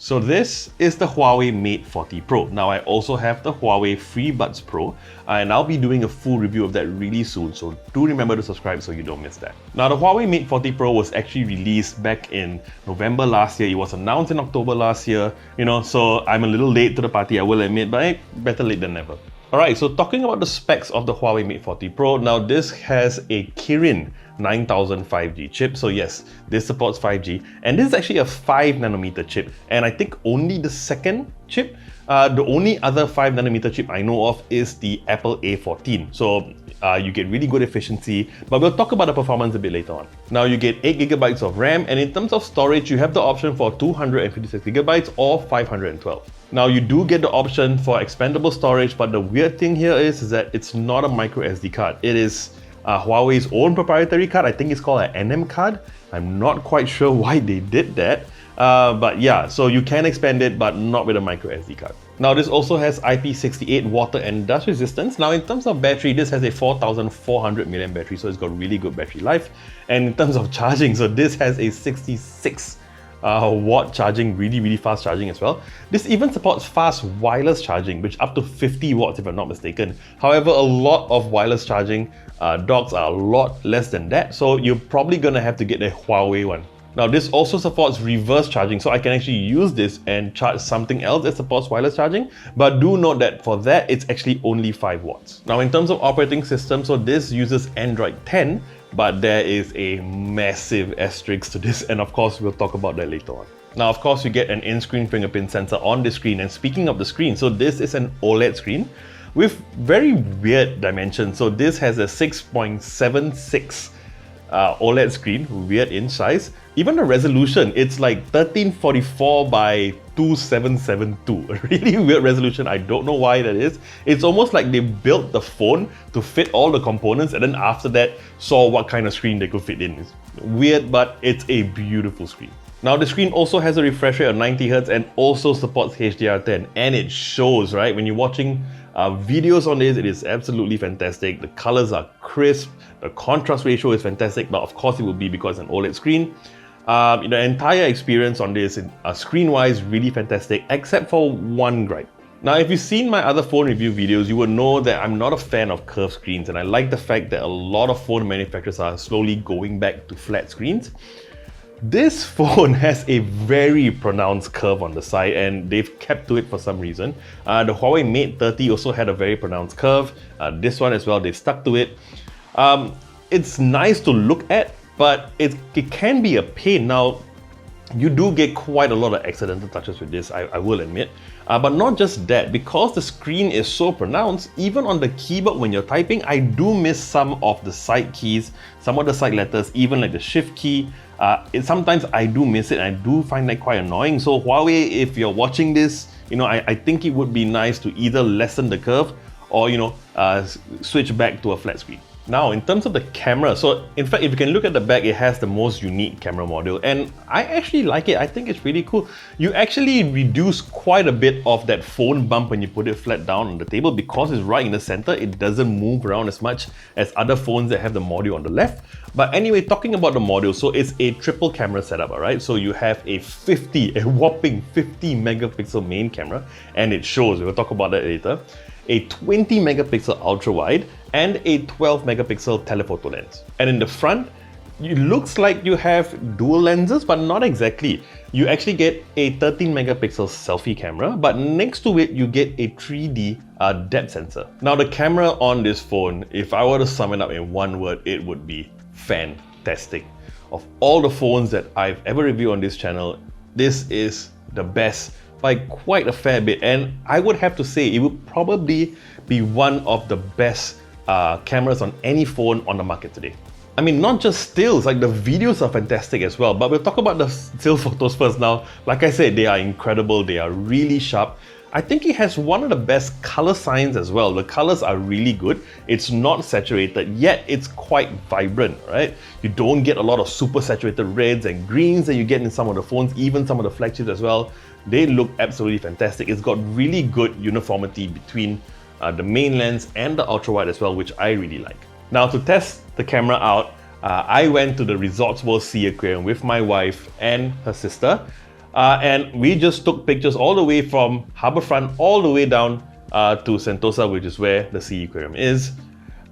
So this is the Huawei Mate 40 Pro. Now I also have the Huawei FreeBuds Pro and I'll be doing a full review of that really soon, so do remember to subscribe so you don't miss that. Now the Huawei Mate 40 Pro was actually released back in November last year. It was announced in October last year, so I'm a little late to the party, I will admit, but better late than never. Alright, so talking about the specs of the Huawei Mate 40 Pro, now this has a Kirin 9000 5G chip. So yes, this supports 5G, and this is actually a 5nm chip, and I think only the second chip. The only other 5nm chip I know of is the Apple A14. So you get really good efficiency, but we'll talk about the performance a bit later on. Now you get 8GB of RAM, and in terms of storage, you have the option for 256GB or 512. Now you do get the option for expandable storage, but the weird thing here is that it's not a micro SD card. It is Huawei's own proprietary card. I think it's called an NM card. I'm not quite sure why they did that. But yeah, so you can expand it, but not with a micro SD card. Now this also has IP68 water and dust resistance. Now in terms of battery, this has a 4400 mAh battery, so it's got really good battery life. And in terms of charging, so this has a 66 watt charging, really fast charging as well. This even supports fast wireless charging, which up to 50 watts if I'm not mistaken. However, a lot of wireless charging docks are a lot less than that, so you're probably gonna have to get a Huawei one. Now this also supports reverse charging, so I can actually use this and charge something else that supports wireless charging, but do note that for that it's actually only 5 watts. Now in terms of operating system, so this uses Android 10, but there is a massive asterisk to this, and of course we'll talk about that later on. Now of course you get an in-screen fingerprint sensor on the screen, and speaking of the screen, so this is an OLED screen with very weird dimensions. So this has a 6.76 OLED screen, weird in size. Even the resolution, it's like 1344 by 2772. A really weird resolution, I don't know why that is. It's almost like they built the phone to fit all the components and then after that saw what kind of screen they could fit in. It's weird, but it's a beautiful screen. Now the screen also has a refresh rate of 90Hz and also supports HDR10, and it shows, right? When you're watching videos on this, it is absolutely fantastic. The colors are crisp, the contrast ratio is fantastic, but of course it will be because it's an OLED screen. The entire experience on this, screen-wise, really fantastic, except for one gripe. Now, if you've seen my other phone review videos, you would know that I'm not a fan of curved screens, and I like the fact that a lot of phone manufacturers are slowly going back to flat screens. This phone has a very pronounced curve on the side, and they've kept to it for some reason. The Huawei Mate 30 also had a very pronounced curve. This one as well, they've stuck to it. It's nice to look at, but it can be a pain. Now, you do get quite a lot of accidental touches with this, I will admit. But not just that, because the screen is so pronounced, even on the keyboard when you're typing, I do miss some of the side keys, some of the side letters, even like the shift key. Sometimes I do miss it, and I do find that quite annoying. So Huawei, if you're watching this, I think it would be nice to either lessen the curve or switch back to a flat screen. Now, in terms of the camera, so in fact, if you can look at the back, it has the most unique camera module, and I actually like it. I think it's really cool. You actually reduce quite a bit of that phone bump when you put it flat down on the table because it's right in the center. It doesn't move around as much as other phones that have the module on the left. But anyway, talking about the module, so it's a triple camera setup, alright? So you have a whopping 50 megapixel main camera, and it shows, we'll talk about that later, a 20 megapixel ultra wide, and a 12 megapixel telephoto lens. And in the front, it looks like you have dual lenses, but not exactly. You actually get a 13 megapixel selfie camera, but next to it, you get a 3D depth sensor. Now the camera on this phone, if I were to sum it up in one word, it would be fantastic. Of all the phones that I've ever reviewed on this channel, this is the best by quite a fair bit, and I would have to say it would probably be one of the best cameras on any phone on the market today. I mean, not just stills, like the videos are fantastic as well, but we'll talk about the still photos first now. Like I said, they are incredible, they are really sharp. I think it has one of the best color signs as well. The colors are really good. It's not saturated, yet it's quite vibrant, right? You don't get a lot of super saturated reds and greens that you get in some of the phones, even some of the flagships as well. They look absolutely fantastic. It's got really good uniformity between the main lens and the ultra wide as well, which I really like. Now to test the camera out, I went to the Resorts World Sea Aquarium with my wife and her sister. And we just took pictures all the way from Harbourfront all the way down to Sentosa, which is where the Sea Aquarium is.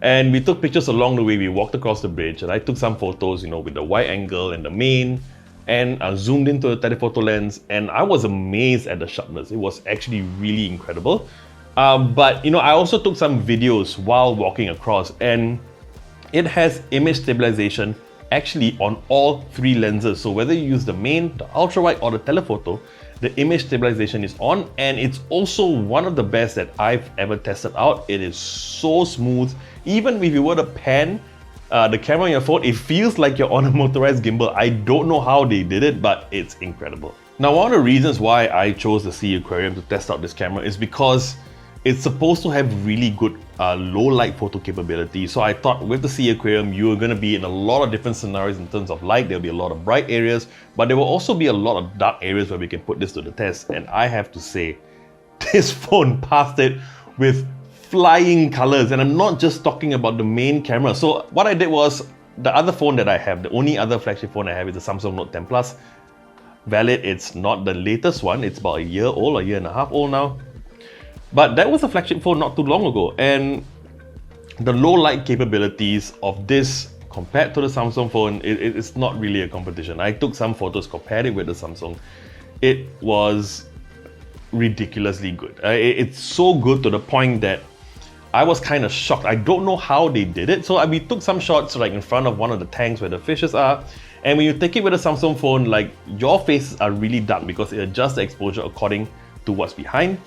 And we took pictures along the way. We walked across the bridge and I took some photos, with the wide angle and the main, and I zoomed into the telephoto lens, and I was amazed at the sharpness. It was actually really incredible. But I also took some videos while walking across, and it has image stabilization actually on all three lenses. So whether you use the main, the ultra wide or the telephoto, the image stabilization is on, and it's also one of the best that I've ever tested out. It is so smooth. Even if you were to pan the camera on your phone, it feels like you're on a motorized gimbal. I don't know how they did it, but it's incredible. Now, one of the reasons why I chose the Sea Aquarium to test out this camera is because it's supposed to have really good low light photo capability. So I thought with the Sea Aquarium, you are going to be in a lot of different scenarios in terms of light. There'll be a lot of bright areas, but there will also be a lot of dark areas where we can put this to the test. And I have to say, this phone passed it with flying colors. And I'm not just talking about the main camera. So what I did was, the other phone that I have, the only other flagship phone I have is the Samsung Note 10 Plus. Valid, it's not the latest one. It's about a year old, a year and a half old now. But that was a flagship phone not too long ago, and the low light capabilities of this compared to the Samsung phone, it's not really a competition. I took some photos, compared it with the Samsung. It was ridiculously good. It's so good to the point that I was kind of shocked. I don't know how they did it. So we took some shots like in front of one of the tanks where the fishes are. And when you take it with a Samsung phone, like your faces are really dark because it adjusts the exposure according to what's behind.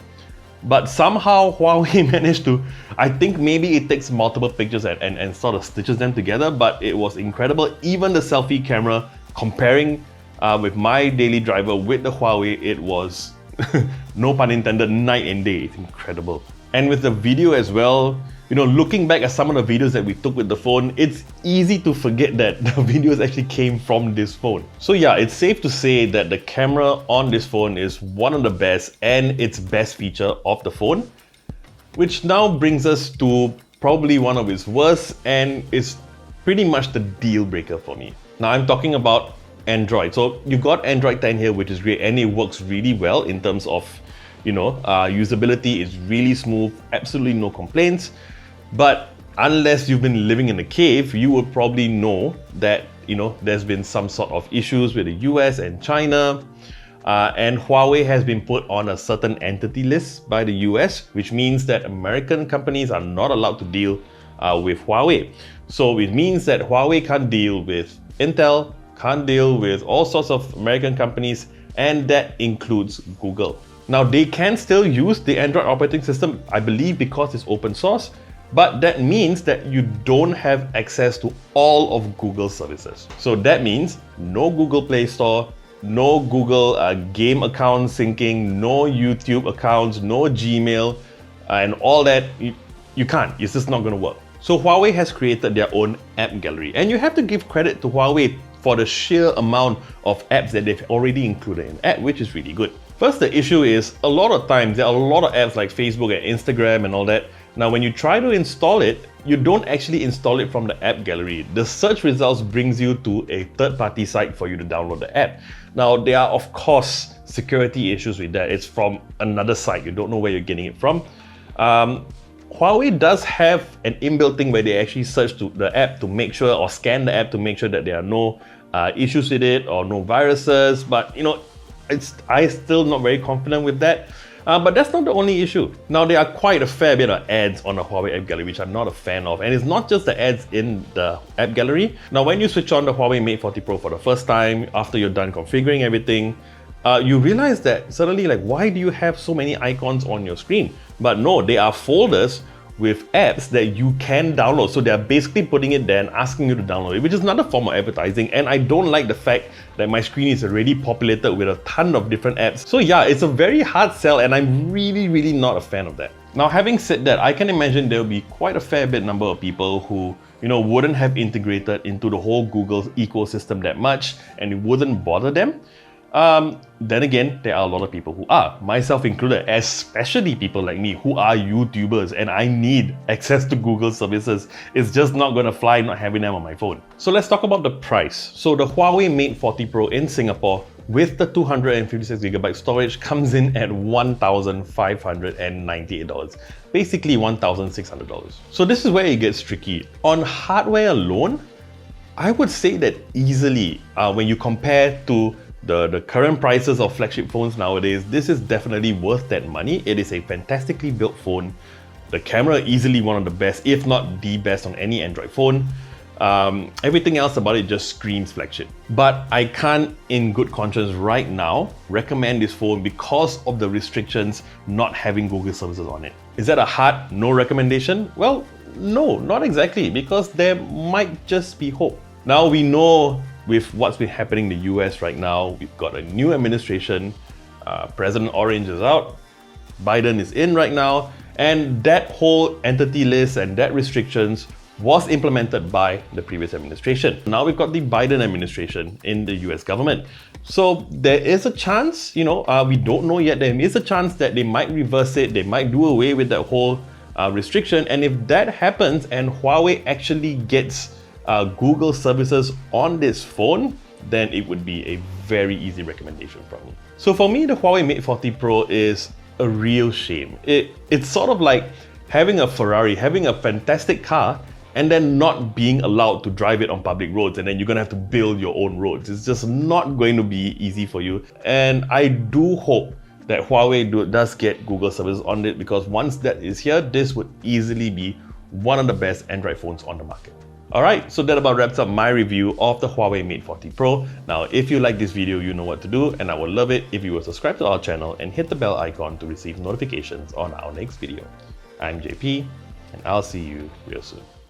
But somehow Huawei managed to, I think maybe it takes multiple pictures and sort of stitches them together, but it was incredible. Even the selfie camera, comparing with my daily driver with the Huawei, it was, no pun intended, night and day. It's incredible. And with the video as well, looking back at some of the videos that we took with the phone, it's easy to forget that the videos actually came from this phone. So yeah, it's safe to say that the camera on this phone is one of the best and its best feature of the phone, which now brings us to probably one of its worst, and is pretty much the deal breaker for me. Now I'm talking about Android. So you got Android 10 here, which is great, and it works really well in terms of usability is really smooth, absolutely no complaints. But unless you've been living in a cave, you will probably know that there's been some sort of issues with the US and China, and Huawei has been put on a certain entity list by the US, which means that American companies are not allowed to deal with Huawei. So it means that Huawei can't deal with Intel, can't deal with all sorts of American companies, and that includes Google. Now they can still use the Android operating system, I believe, because it's open source. But that means that you don't have access to all of Google's services. So that means no Google Play Store, no Google game account syncing, no YouTube accounts, no Gmail, and all that. You can't. It's just not going to work. So Huawei has created their own app gallery. And you have to give credit to Huawei for the sheer amount of apps that they've already included in the app, which is really good. First, the issue is a lot of times there are a lot of apps like Facebook and Instagram and all that. Now, when you try to install it, you don't actually install it from the app gallery. The search results brings you to a third-party site for you to download the app. Now, there are of course security issues with that. It's from another site. You don't know where you're getting it from. Huawei does have an inbuilt thing where they actually search to the app to make sure, or scan the app to make sure that there are no issues with it or no viruses. But I'm still not very confident with that. But that's not the only issue. Now, there are quite a fair bit of ads on the Huawei app gallery, which I'm not a fan of. And it's not just the ads in the app gallery. Now, when you switch on the Huawei Mate 40 Pro for the first time, after you're done configuring everything, you realize that suddenly, why do you have so many icons on your screen? But no, they are folders with apps that you can download. So they're basically putting it there and asking you to download it, which is another form of advertising. And I don't like the fact that my screen is already populated with a ton of different apps. So yeah, it's a very hard sell, and I'm really not a fan of that. Now, having said that, I can imagine there'll be quite a fair bit number of people who wouldn't have integrated into the whole Google ecosystem that much, and it wouldn't bother them. Then again, there are a lot of people who are, myself included, especially people like me who are YouTubers, and I need access to Google services. It's just not going to fly not having them on my phone. So let's talk about the price. So the Huawei Mate 40 Pro in Singapore with the 256GB storage comes in at $1,598, basically $1,600. So this is where it gets tricky. On hardware alone, I would say that easily, when you compare to the current prices of flagship phones nowadays, this is definitely worth that money. It is a fantastically built phone. The camera easily one of the best, if not the best on any Android phone. Everything else about it just screams flagship. But I can't in good conscience right now recommend this phone because of the restrictions not having Google services on it. Is that a hard no recommendation? Well, no, not exactly, because there might just be hope. Now we know with what's been happening in the US right now, we've got a new administration, President Orange is out, Biden is in right now, and that whole entity list and that restrictions was implemented by the previous administration. Now we've got the Biden administration in the US government. So there is a chance, we don't know yet, there is a chance that they might reverse it, they might do away with that whole restriction. And if that happens and Huawei actually gets Google services on this phone, then it would be a very easy recommendation from me. So for me, the Huawei Mate 40 Pro is a real shame. It's sort of like having a Ferrari, having a fantastic car, and then not being allowed to drive it on public roads, and then you're gonna have to build your own roads. It's just not going to be easy for you. And I do hope that Huawei does get Google services on it, because once that is here, this would easily be one of the best Android phones on the market. Alright, so that about wraps up my review of the Huawei Mate 40 Pro. Now, if you like this video, you know what to do, and I would love it if you will subscribe to our channel and hit the bell icon to receive notifications on our next video. I'm JP, and I'll see you real soon.